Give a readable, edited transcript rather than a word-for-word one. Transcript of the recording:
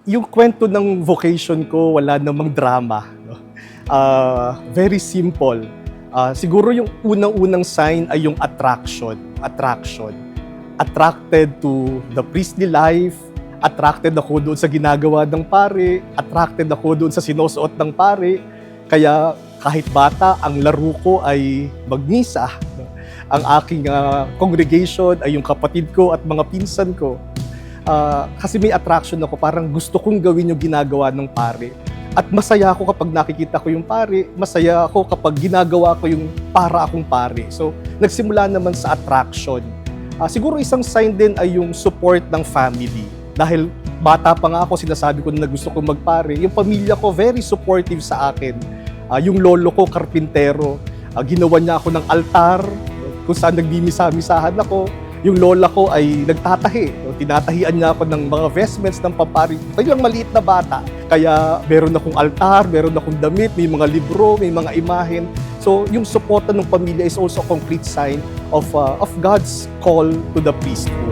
Yung kwento ng vocation ko, wala namang drama, no? Very simple. Siguro yung unang-unang sign ay yung attraction. Attracted to the priestly life, attracted ako doon sa ginagawa ng pare, attracted ako doon sa sinusuot ng pare. Kaya kahit bata, ang laro ko ay magmisa. No? Ang aking congregation ay yung kapatid ko at mga pinsan ko. Kasi may attraction ako, parang gusto kong gawin yung ginagawa ng pare. At masaya ako kapag nakikita ko yung pare, masaya ako kapag ginagawa ko yung para akong pare. So, nagsimula naman sa attraction. Siguro isang sign din ay yung support ng family. Dahil bata pa nga ako, sinasabi ko na gusto kong magpare. Yung pamilya ko, very supportive sa akin. Yung lolo ko, karpintero. Ginawa niya ako ng altar, kung saan nagmimisa-misahan ako. Yung lola ko ay nagtatahi. Tinatahian niya ako ng mga vestments ng papari. Kaya lang maliit na bata. Kaya meron akong altar, meron akong damit, may mga libro, may mga imahen. So yung suporta ng pamilya is also a concrete sign of God's call to the priesthood.